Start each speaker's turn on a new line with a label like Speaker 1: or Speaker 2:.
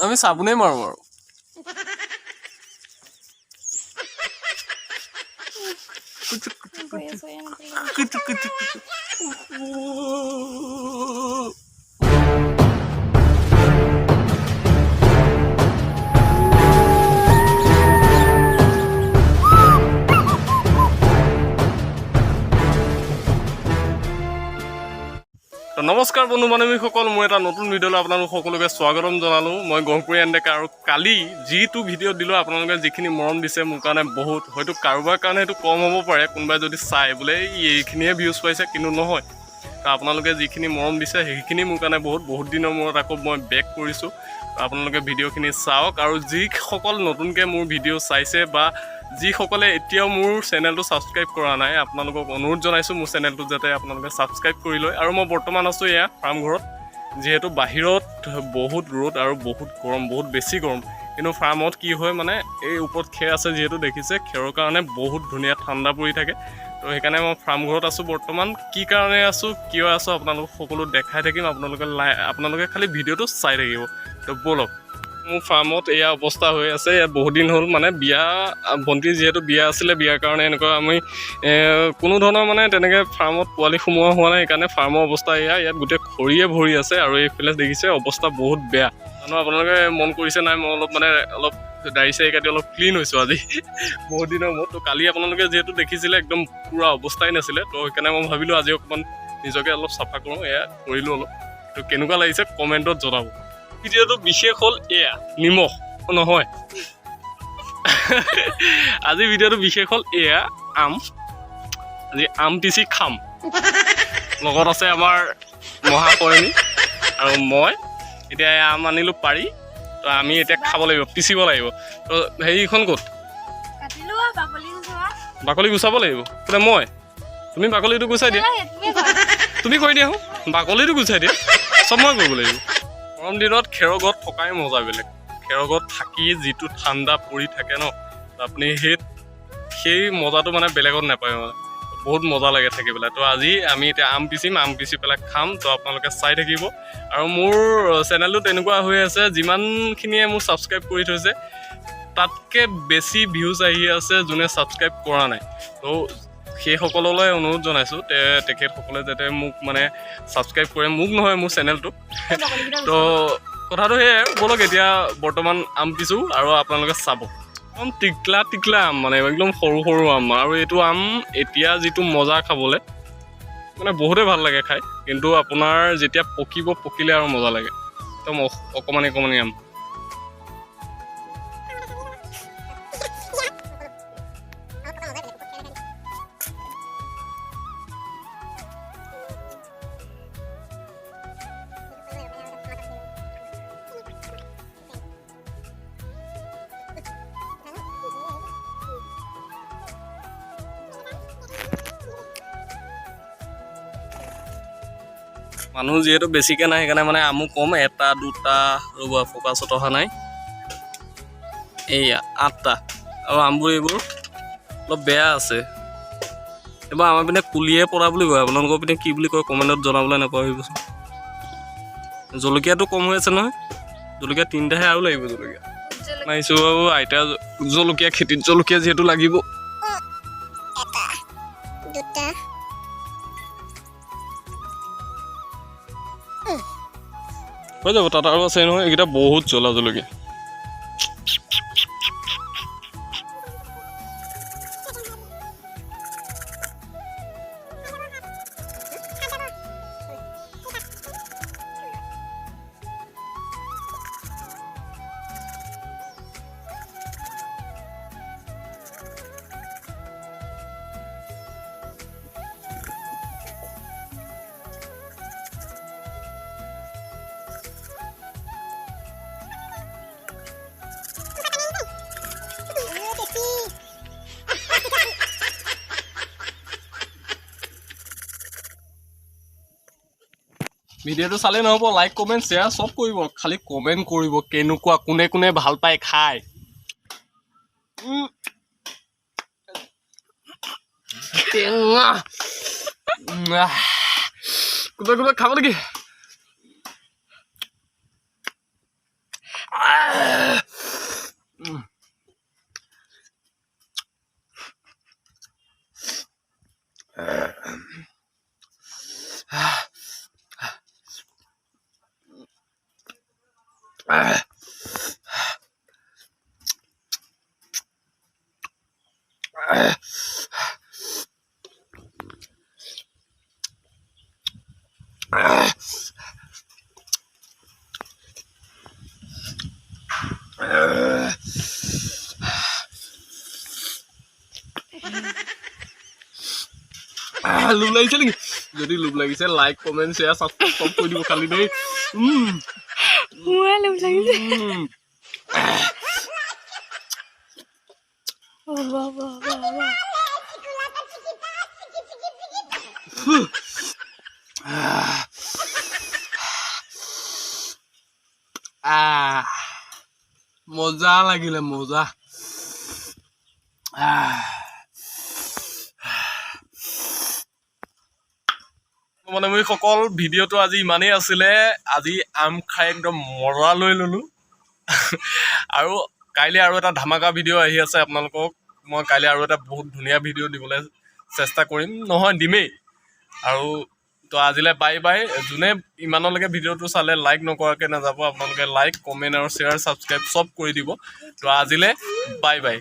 Speaker 1: আমি চাবোনে মাৰো আৰু নমস্কাৰ বন্ধু বান্ধৱীসকল মোৰ এটা নতুন ভিডিঅ'লৈ আপোনালোক সকলোকে স্বাগতম জনালোঁ মই গহপুৰী এণ্ডেকা আৰু কালি যিটো ভিডিঅ' দিলোঁ আপোনালোকে যিখিনি মৰম দিছে মোৰ কাৰণে বহুত হয়তো কাৰোবাৰ কাৰণে সেইটো কম হ'ব পাৰে কোনোবাই যদি চাই বোলে এইখিনিয়ে ভিউজ পাইছে কিন্তু নহয় আপোনালোকে যিখিনি মৰম দিছে সেইখিনি মোৰ কাৰণে বহুত দিনৰ মূৰত আকৌ মই বেক কৰিছোঁ আপোনালোকে ভিডিঅ'খিনি চাওক আৰু যিসকল নতুনকৈ মোৰ ভিডিঅ' চাইছে বা যিসকলে এতিয়াও মোৰ চেনেলটো ছাবস্ক্ৰাইব কৰা নাই আপোনালোকক অনুৰোধ জনাইছোঁ মোৰ চেনেলটো যাতে আপোনালোকে ছাবস্ক্ৰাইব কৰি লয় আৰু মই বৰ্তমান আছোঁ এয়া ফাৰ্ম ঘৰত যিহেতু বাহিৰত বহুত ৰ'দ আৰু বহুত গৰম বহুত বেছি গৰম কিন্তু ফাৰ্মত কি হয় মানে এই ওপৰত খেৰ আছে যিহেতু দেখিছে খেৰৰ কাৰণে বহুত ধুনীয়া ঠাণ্ডা পৰি থাকে তো সেইকাৰণে মই ফাৰ্ম ঘৰত আছোঁ বৰ্তমান কি কাৰণে আছোঁ কিয় আছোঁ আপোনালোকক সকলো দেখাই থাকিম আপোনালোকে খালি ভিডিঅ'টো চাই থাকিব তো ব'লক মোৰ ফাৰ্মত এয়া অৱস্থা হৈ আছে ইয়াত বহুত দিন হ'ল মানে বিয়া ভণ্টিৰ যিহেতু বিয়া আছিলে বিয়াৰ কাৰণে এনেকুৱা আমি কোনো ধৰণৰ মানে তেনেকৈ ফাৰ্মত পোৱালি সোমোৱা হোৱা নাই সেইকাৰণে ফাৰ্মৰ অৱস্থা এয়া ইয়াত গোটেই খৰিয়ে ভৰি আছে আৰু এইফালে দেখিছে অৱস্থা বহুত বেয়া জানো আপোনালোকে মন কৰিছে নাই মই অলপ দাড়ি চাৰি কাটি অলপ ক্লিন হৈছোঁ আজি বহুত দিনৰ মূৰত তো কালি আপোনালোকে যিহেতু দেখিছিলে একদম পূৰা অৱস্থাই নাছিলে তো সেইকাৰণে মই ভাবিলোঁ আজি অকণমান নিজকে অলপ চাফা কৰোঁ এয়া কৰিলোঁ অলপ তো কেনেকুৱা লাগিছে কমেণ্টত জনাব ভিডিঅ'টো বিশেষ হ'ল এয়া নিমখ নহয় আজি ভিডিঅ'টো বিশেষ হ'ল এয়া আজি আম পিচি খাম লগত আছে আমাৰ মহাকৰ্মী আৰু মই এতিয়া আম আনিলোঁ পাৰি তো আমি এতিয়া খাব লাগিব পিচিব লাগিব তো হেৰিখন ক'ত বাকলি গুচাব লাগিব কোনে মই তুমি বাকলিটো গুচাই দিয়া তুমি কৰি দিয়া বাকলিটো গুচাই দিয়া চব মই কৰিব লাগিব গৰম দিনত খেৰৰ ঘৰত থকাই মজা বেলেগ খেৰৰ ঘৰত থাকি যিটো ঠাণ্ডা পৰি থাকে ন আপুনি সেই মজাটো মানে বেলেগত নাপায় মানে বহুত মজা লাগে থাকি পেলাই তো আজি আমি এতিয়া আম পিচি পেলাই খাম তো আপোনালোকে চাই থাকিব আৰু মোৰ চেনেলটো তেনেকুৱা হৈ আছে যিমানখিনিয়ে মোৰ ছাবস্ক্ৰাইব কৰি থৈছে তাতকৈ বেছি ভিউজ আহি আছে যোনে ছাবস্ক্ৰাইব কৰা নাই তো সেইসকললৈ অনুৰোধ জনাইছোঁ তেখেতসকলে যাতে মোক মানে ছাবস্ক্ৰাইব কৰে মোক নহয় মোৰ চেনেলটো তো কথাটো সেয়াই ব'লক এতিয়া বৰ্তমান আম পিছোঁ আৰু আপোনালোকে চাব একদম টিকলা আম মানে একদম সৰু আম আৰু এইটো আম এতিয়া যিটো মজা খাবলৈ মানে বহুতেই ভাল লাগে খাই কিন্তু আপোনাৰ যেতিয়া পকিলে আৰু মজা লাগে একদম অকণমানি আম মানুহ যিহেতু বেছিকৈ নাই সেইকাৰণে মানে আমো কম এটা দুটা ৰ'ব ফ'কাছত অহা নাই এইয়া 8টা আৰু আমবোৰ এইবোৰ অলপ বেয়া আছে এইবাৰ আমাৰ পিনে কুলিয়ে পৰা বুলি কয় আপোনালোকৰ পিনে কি বুলি কয় কমেণ্টত জনাবলৈ নাপাহৰিবচোন জলকীয়াটো কম হৈ আছে নহয় জলকীয়া 3টাহে আৰু লাগিব জলকীয়া মাৰিছোঁ আৰু আইতা জলকীয়া খেতিত জলকীয়া যিহেতু লাগিব হৈ যাব তাত আৰু আছে নহয় এইকেইটা বহুত জ্বলা জলকীয়া ভিডিঅ'টো চালে নহ'ব লাইক কমেণ্ট শ্বেয়াৰ চব কৰিব খালি কমেণ্ট কৰিব কেনেকুৱা কোনে ভাল পায় খাই কোনোবাই খাব নেকি লোভ লাগিছে নেকি? যদি লোভ লাগিছে লাইক কমেণ্ট শ্বেয়াৰ ছাবস্ক্ৰাইব কৰি দিব খালি দেই।
Speaker 2: লোভ লাগিছে।
Speaker 1: মজা লাগিলে মজা। মানে মই সকল ভিডিঅ'টো আজি ইমানেই আছিলে। আজি আম খাই একদম মজা লৈ ল'লোঁ। আৰু কাইলৈ আৰু এটা ধামাকা ভিডিঅ' আহি আছে আপোনালোকক। মই কাইলৈ আৰু এটা বহুত ধুনীয়া ভিডিঅ' দিবলৈ চেষ্টা কৰিম, নহয় দিমেই। আৰু তো আজিলৈ বাই বাই। যোনে ইমানলৈকে ভিডিঅ'টো চালে লাইক নকৰাকৈ নাযাব। আপোনালোকে লাইক কমেণ্ট আৰু শ্বেয়াৰ ছাবস্ক্ৰাইব চব কৰি দিব। তো আজিলৈ বাই বাই।